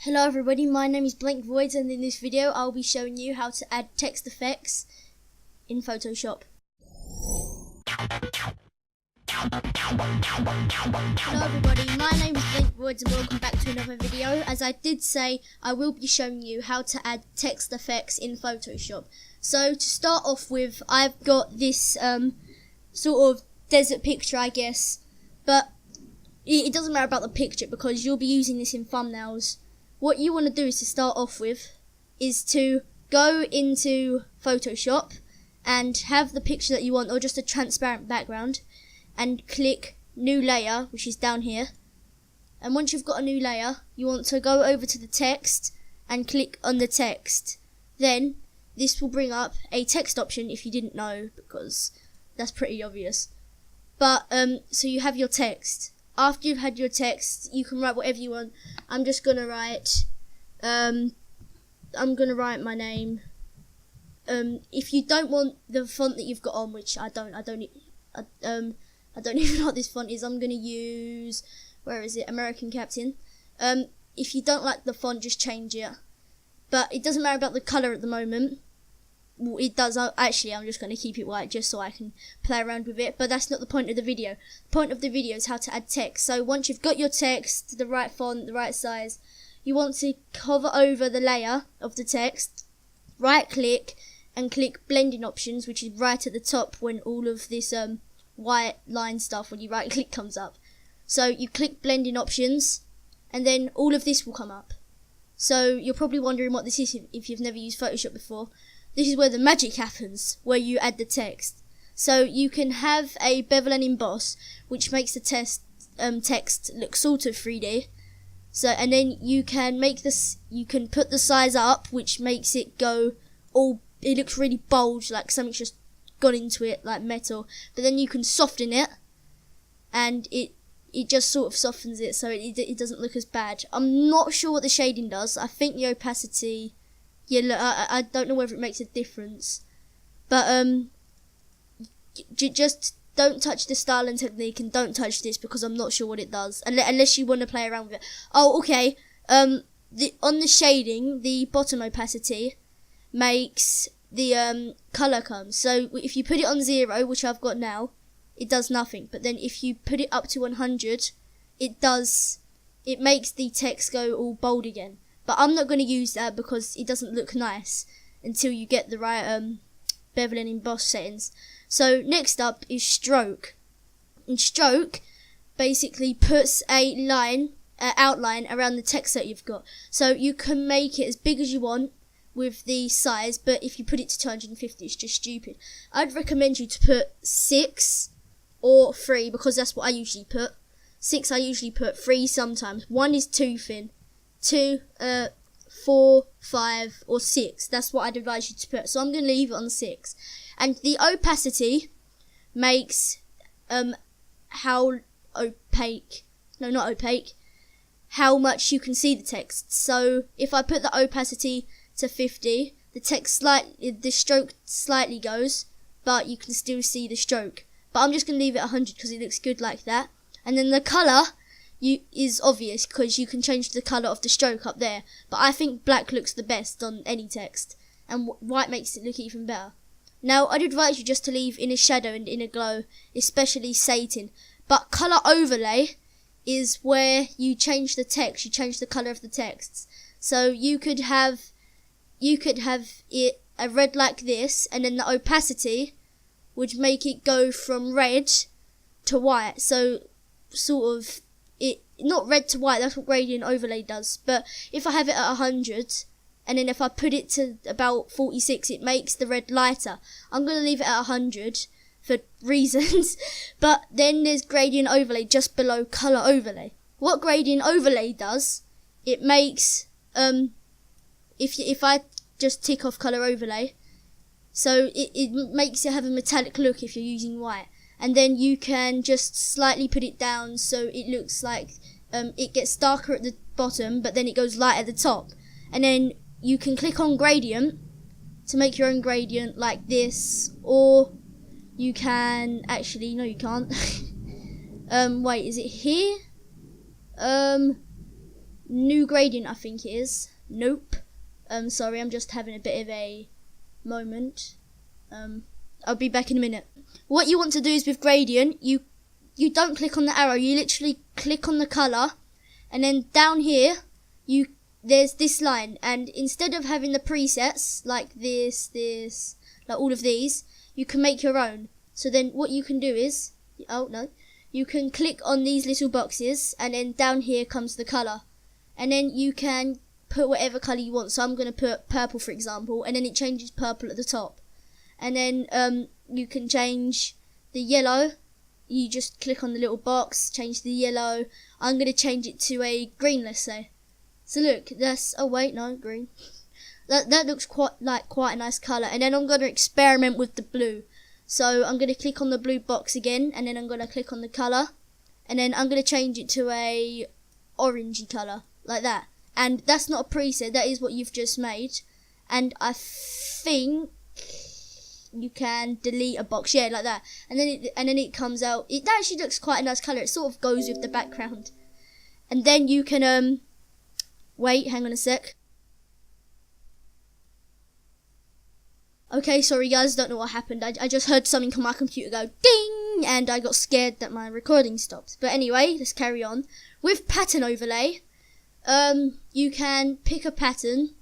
Hello everybody, my name is Blank Voids and in this video I'll be showing you how to add text effects in Photoshop. Hello everybody, my name is Blank Voids and welcome back to another video. As I did say, I will be showing you how to add text effects in Photoshop. So to start off with, I've got this sort of desert picture, I guess, but it doesn't matter about the picture because you'll be using this in thumbnails. What you want to do is to start off with is to go into Photoshop and have the picture that you want or just a transparent background and click new layer, which is down here. And once you've got a new layer, you want to go over to the text and click on the text. Then this will bring up a text option if you didn't know, because that's pretty obvious. But so you have your text. After you've had your text, you can write whatever you want. I'm just gonna write my name. If you don't want the font that you've got on, which I don't even know what this font is. I'm gonna use, where is it? American Captain. If you don't like the font, just change it. But it doesn't matter about the color at the moment. Well, it does. Actually, I'm just going to keep it white just so I can play around with it. But that's not the point of the video. The point of the video is how to add text. So once you've got your text, the right font, the right size, you want to hover over the layer of the text, right click, and click blending options, which is right at the top when all of this white line stuff, when you right click, comes up. So you click blending options, and then all of this will come up. So you're probably wondering what this is if you've never used Photoshop before. This is where the magic happens, where you add the text. So you can have a bevel and emboss, which makes the text look sort of 3D. So, and then you can make this, you can put the size up, which makes it go all, it looks really bold, like something's just gone into it, like metal. But then you can soften it, and it just sort of softens it, so it doesn't look as bad. I'm not sure what the shading does. I think the opacity, yeah, look, I don't know whether it makes a difference, but just don't touch the style and technique, and don't touch this because I'm not sure what it does, unless you want to play around with it. Oh, okay. On the shading, the bottom opacity makes the color come. So if you put it on 0, which I've got now, it does nothing. But then if you put it up to 100, it makes the text go all bold again. But I'm not going to use that because it doesn't look nice until you get the right bevel and emboss settings. So next up is stroke. And stroke basically puts a line, outline around the text that you've got. So you can make it as big as you want with the size, but if you put it to 250, it's just stupid. I'd recommend you to put 6 or 3 because that's what I usually put. 6 I usually put, 3 sometimes. 1 is too thin. 2, 4, 5, or 6. That's what I'd advise you to put. So I'm going to leave it on 6. And the opacity makes how opaque, no, not opaque, how much you can see the text. So if I put the opacity to 50, the stroke slightly goes, but you can still see the stroke. But I'm just going to leave it 100 because it looks good like that. And then the colour is obvious because you can change the colour of the stroke up there, but I think black looks the best on any text, and white makes it look even better. Now I'd advise you just to leave inner shadow and inner glow, especially Satan, but colour overlay is where you change the text, you change the colour of the texts. So you could have it a red like this, and then the opacity would make it go from red to white, so sort of not red to white, that's what gradient overlay does. But if I have it at 100, and then if I put it to about 46, it makes the red lighter. I'm going to leave it at 100 for reasons. But then there's gradient overlay just below color overlay. What gradient overlay does, it makes, if I just tick off color overlay, so it makes it have a metallic look if you're using white. And then you can just slightly put it down so it looks like it gets darker at the bottom, but then it goes light at the top. And then you can click on gradient to make your own gradient like this, or you can actually, no you can't. Wait, is it here? new gradient, I think it is. Nope. Sorry, I'm just having a bit of a moment. I'll be back in a minute. What you want to do is with gradient, you don't click on the arrow, you literally click on the colour, and then down here, there's this line, and instead of having the presets, like this, like all of these, you can make your own. So then what you can do is, you can click on these little boxes, and then down here comes the colour. And then you can put whatever colour you want. So I'm going to put purple, for example, and then it changes purple at the top. And then you can change the yellow. You just click on the little box, change the yellow. I'm going to change it to a green, let's say. So look, green. That looks quite a nice colour. And then I'm going to experiment with the blue. So I'm going to click on the blue box again, and then I'm going to click on the colour, and then I'm going to change it to a orangey colour, like that. And that's not a preset, that is what you've just made. And I think you can delete a box, yeah, like that. And then it comes out. It actually looks quite a nice colour. It sort of goes with the background. And then you can wait, hang on a sec. Okay, sorry guys, don't know what happened. I just heard something on my computer go ding, and I got scared that my recording stopped. But anyway, let's carry on. With pattern overlay, you can pick a pattern,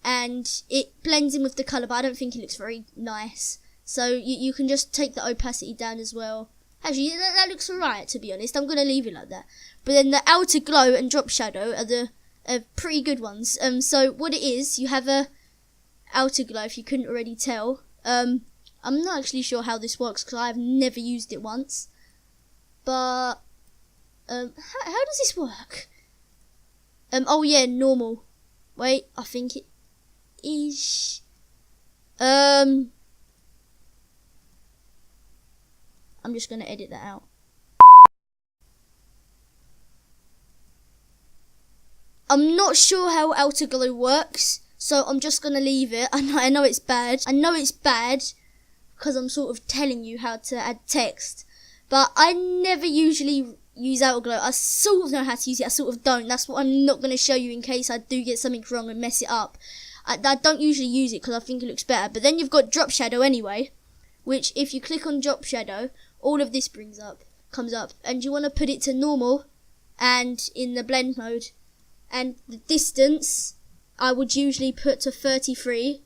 and it blends in with the colour, but I don't think it looks very nice. So you can just take the opacity down as well. Actually, that looks alright, to be honest. I'm going to leave it like that. But then the outer glow and drop shadow are pretty good ones. So what it is, you have a outer glow, if you couldn't already tell. I'm not actually sure how this works because I've never used it once. But how does this work? Oh yeah, normal. Wait, I think it is. I'm just gonna edit that out. I'm not sure how outer glow works, so I'm just going to leave it. I know it's bad. I know it's bad because I'm sort of telling you how to add text. But I never usually use outer glow. I sort of know how to use it. I sort of don't. That's what I'm not going to show you in case I do get something wrong and mess it up. I don't usually use it because I think it looks better. But then you've got drop shadow anyway, which if you click on drop shadow, all of this comes up. And you want to put it to normal and in the blend mode. And the distance I would usually put to 33,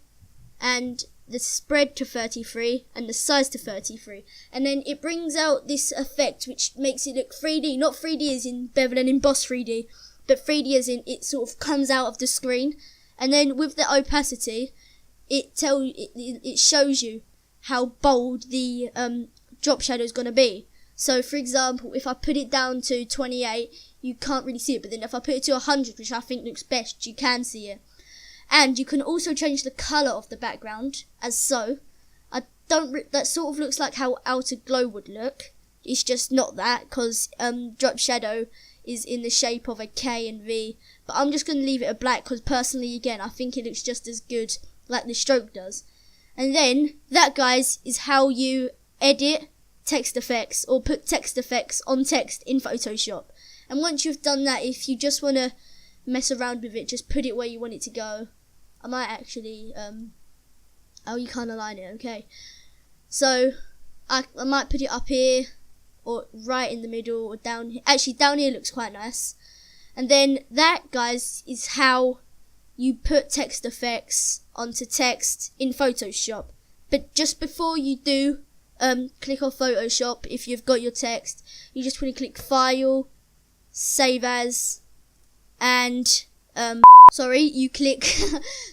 and the spread to 33, and the size to 33. And then it brings out this effect which makes it look 3D. Not 3D as in bevel and emboss 3D, but 3D as in it sort of comes out of the screen. And then with the opacity, it shows you how bold the drop shadow is going to be. So for example, if I put it down to 28, you can't really see it, but then if I put it to 100, which I think looks best, you can see it. And you can also change the colour of the background, as so. That sort of looks like how outer glow would look. It's just not that, because drop shadow is in the shape of a K and V. But I'm just going to leave it a black, because personally, again, I think it looks just as good like the stroke does. And then, that, guys, is how you edit text effects, or put text effects on text in Photoshop. And once you've done that, if you just want to mess around with it, just put it where you want it to go. I might actually, you can't align it, okay. So, I might put it up here, or right in the middle, or down here. Actually, down here looks quite nice. And then that, guys, is how you put text effects onto text in Photoshop. But just before you do click on Photoshop, if you've got your text, you just want to click File, Save As, and you click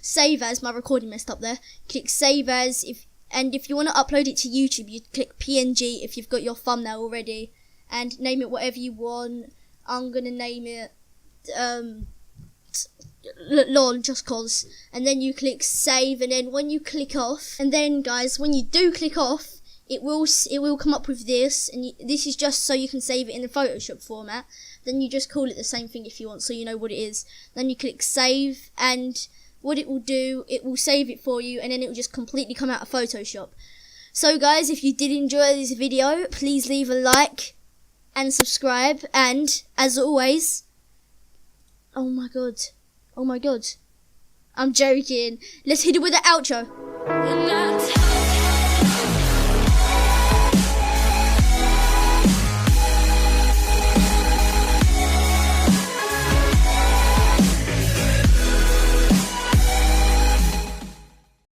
Save As. My recording messed up there. Click Save As. If you want to upload it to YouTube, you click PNG if you've got your thumbnail already, and name it whatever you want. I'm gonna name it LOL, just cause. And then you click Save, and then when you click off, and then guys, when you do click off, it will come up with this, and this is just so you can save it in the Photoshop format. Then you just call it the same thing if you want, so you know what it is. Then you click Save, and what it will do, it will save it for you, and then it will just completely come out of Photoshop. So guys, if you did enjoy this video, please leave a like and subscribe, and as always, Oh my god. Oh my god. I'm joking. Let's hit it with the outro.